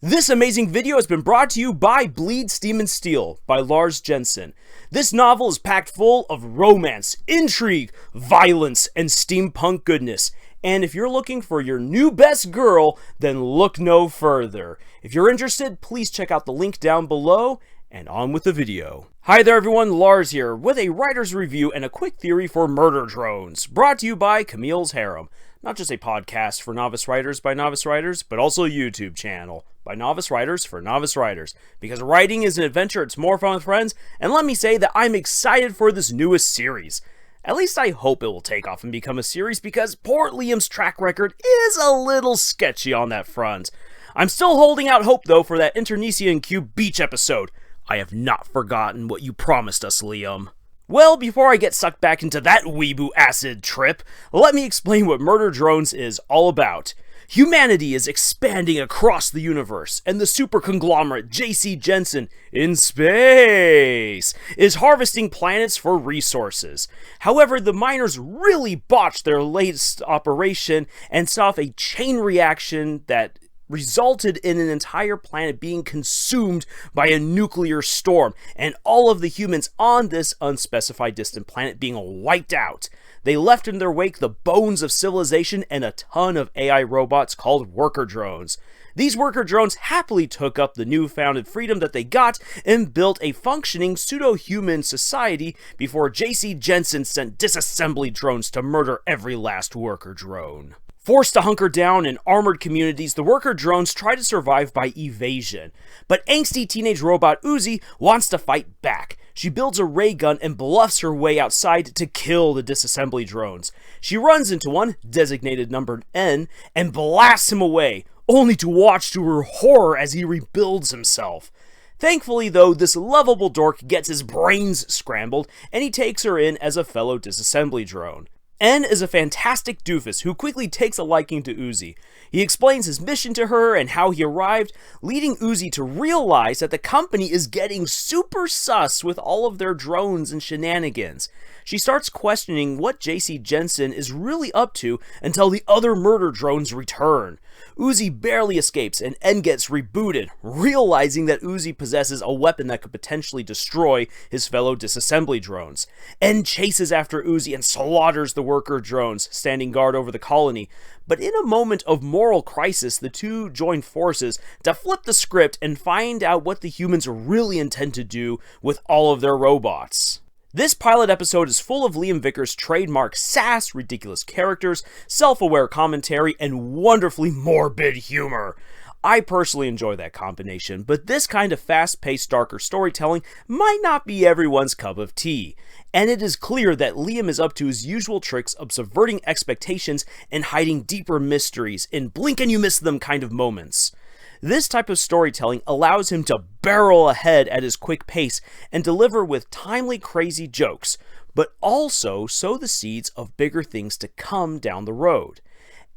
This amazing video has been brought to you by Bleed, Steam, and Steel by Lars Jensen. This novel is packed full of romance, intrigue, violence, and steampunk goodness. And if you're looking for your new best girl, then look no further. If you're interested, please check out the link down below, and on with the video. Hi there everyone, Lars here, with a writer's review and a quick theory for murder drones, brought to you by Camille's Harem. Not just a podcast for novice writers by novice writers, but also a YouTube channel by novice writers for novice writers. Because writing is an adventure, it's more fun with friends, and let me say that I'm excited for this newest series. At least I hope it will take off and become a series, because poor Liam's track record is a little sketchy on that front. I'm still holding out hope though for that Internecion Cube beach episode. I have not forgotten what you promised us, Liam. Well, before I get sucked back into that weeboo acid trip, let me explain what Murder Drones is all about. Humanity is expanding across the universe, and the super conglomerate J.C. Jensen, in space, is harvesting planets for resources. However, the miners really botched their latest operation and saw a chain reaction that resulted in an entire planet being consumed by a nuclear storm, and all of the humans on this unspecified distant planet being wiped out. They left in their wake the bones of civilization and a ton of AI robots called worker drones. These worker drones happily took up the newfounded freedom that they got and built a functioning pseudo-human society before J.C. Jensen sent disassembly drones to murder every last worker drone. Forced to hunker down in armored communities, the worker drones try to survive by evasion. But angsty teenage robot Uzi wants to fight back. She builds a ray gun and bluffs her way outside to kill the disassembly drones. She runs into one, designated number N, and blasts him away, only to watch to her horror as he rebuilds himself. Thankfully though, this lovable dork gets his brains scrambled, and he takes her in as a fellow disassembly drone. N is a fantastic doofus who quickly takes a liking to Uzi. He explains his mission to her and how he arrived, leading Uzi to realize that the company is getting super sus with all of their drones and shenanigans. She starts questioning what J.C. Jensen is really up to until the other murder drones return. Uzi barely escapes and N gets rebooted, realizing that Uzi possesses a weapon that could potentially destroy his fellow disassembly drones. N chases after Uzi and slaughters the worker drones, standing guard over the colony. But in a moment of moral crisis, the two join forces to flip the script and find out what the humans really intend to do with all of their robots. This pilot episode is full of Liam Vickers' trademark sass, ridiculous characters, self-aware commentary, and wonderfully morbid humor. I personally enjoy that combination, but this kind of fast-paced, darker storytelling might not be everyone's cup of tea. And it is clear that Liam is up to his usual tricks of subverting expectations and hiding deeper mysteries in blink and you miss them kind of moments. This type of storytelling allows him to barrel ahead at his quick pace and deliver with timely, crazy jokes, but also sow the seeds of bigger things to come down the road.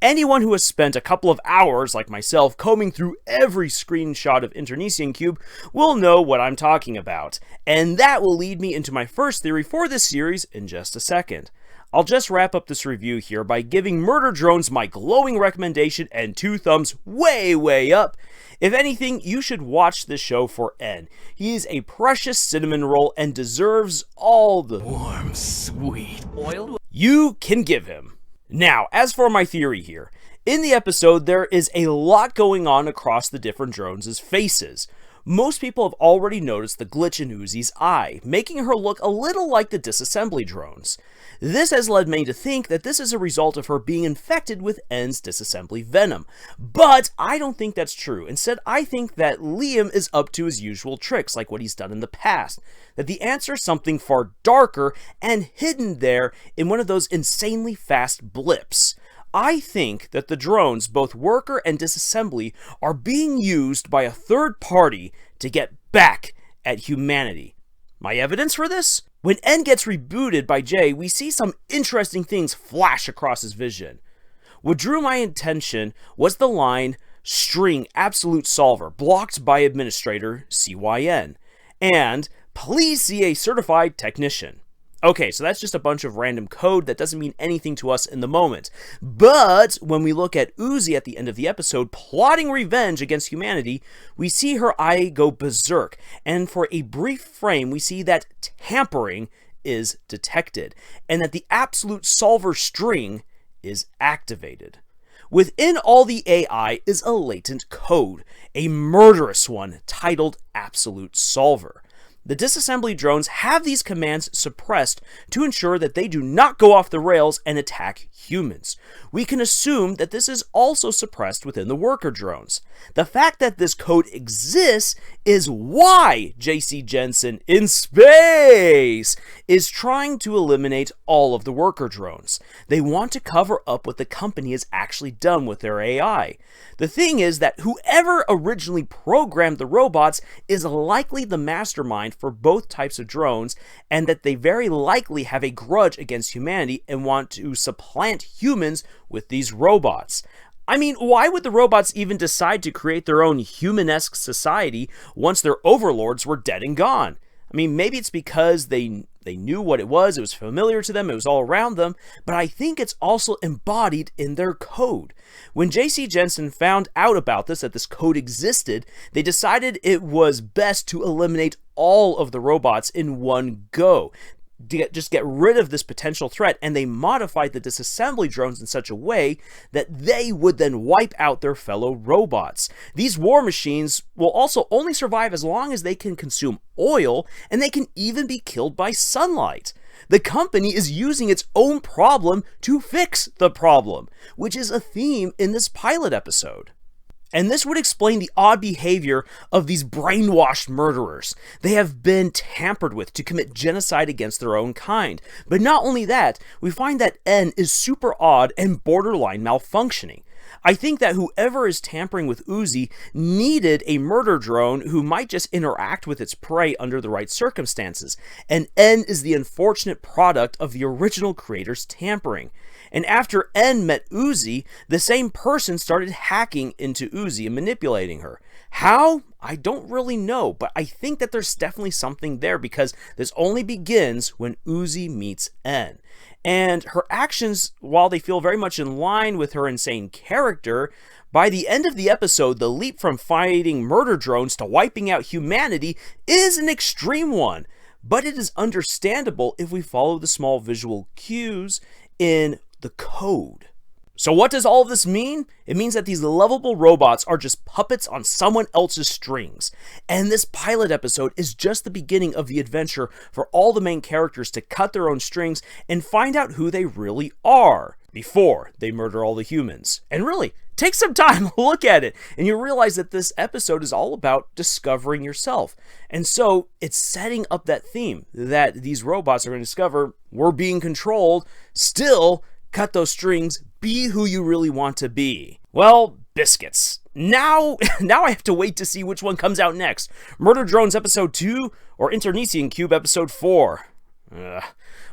Anyone who has spent a couple of hours, like myself, combing through every screenshot of Internecion Cube will know what I'm talking about, and that will lead me into my first theory for this series in just a second. I'll just wrap up this review here by giving Murder Drones my glowing recommendation and 2 thumbs way up. If anything, you should watch this show for N. He is a precious cinnamon roll and deserves all the warm, sweet oil you can give him. Now, as for my theory here, in the episode there is a lot going on across the different drones' faces. Most people have already noticed the glitch in Uzi's eye, making her look a little like the disassembly drones. This has led many to think that this is a result of her being infected with N's disassembly venom. But I don't think that's true. Instead, I think that Liam is up to his usual tricks, like what he's done in the past. That the answer is something far darker and hidden there in one of those insanely fast blips. I think that the drones, both worker and disassembly, are being used by a third party to get back at humanity. My evidence for this? When N gets rebooted by J, we see some interesting things flash across his vision. What drew my attention was the line, "String absolute solver, blocked by administrator CYN," and "Please see a certified technician." Okay, so that's just a bunch of random code that doesn't mean anything to us in the moment. But when we look at Uzi at the end of the episode plotting revenge against humanity, we see her eye go berserk, and for a brief frame we see that tampering is detected, and that the absolute solver string is activated. Within all the AI is a latent code, a murderous one titled Absolute Solver. The disassembly drones have these commands suppressed to ensure that they do not go off the rails and attack humans. We can assume that this is also suppressed within the worker drones. The fact that this code exists is why JC Jensen in space is trying to eliminate all of the worker drones. They want to cover up what the company has actually done with their AI. The thing is that whoever originally programmed the robots is likely the mastermind for both types of drones, and that they very likely have a grudge against humanity and want to supplant humans with these robots. I mean, why would the robots even decide to create their own human-esque society once their overlords were dead and gone? I mean, maybe it's because they knew what it was familiar to them, it was all around them, but I think it's also embodied in their code. When JC Jensen found out about this, that this code existed, they decided it was best to eliminate all of the robots in one go. Just get rid of this potential threat, and they modified the disassembly drones in such a way that they would then wipe out their fellow robots. These war machines will also only survive as long as they can consume oil, and they can even be killed by sunlight. The company is using its own problem to fix the problem, which is a theme in this pilot episode. And this would explain the odd behavior of these brainwashed murderers. They have been tampered with to commit genocide against their own kind. But not only that, we find that N is super odd and borderline malfunctioning. I think that whoever is tampering with Uzi needed a murder drone who might just interact with its prey under the right circumstances, and N is the unfortunate product of the original creator's tampering. And after N met Uzi, the same person started hacking into Uzi and manipulating her. How? I don't really know, but I think that there's definitely something there, because this only begins when Uzi meets N. And her actions, while they feel very much in line with her insane character, by the end of the episode, the leap from fighting murder drones to wiping out humanity is an extreme one. But it is understandable if we follow the small visual cues in the code. So what does all of this mean? It means that these lovable robots are just puppets on someone else's strings. And this pilot episode is just the beginning of the adventure for all the main characters to cut their own strings and find out who they really are before they murder all the humans. And really, take some time, look at it, and you realize that this episode is all about discovering yourself. And so it's setting up that theme that these robots are going to discover we're being controlled, still cut those strings, be who you really want to be. Well, biscuits. Now I have to wait to see which one comes out next. Murder Drones Episode 2 or Internecion Cube Episode 4.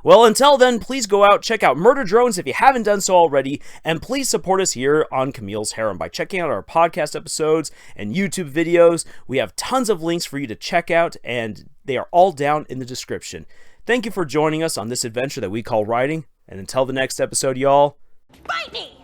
Well, until then, please go out, check out Murder Drones if you haven't done so already, and please support us here on Camille's Harem by checking out our podcast episodes and YouTube videos. We have tons of links for you to check out, and they are all down in the description. Thank you for joining us on this adventure that we call writing, and until the next episode, y'all, Bite me!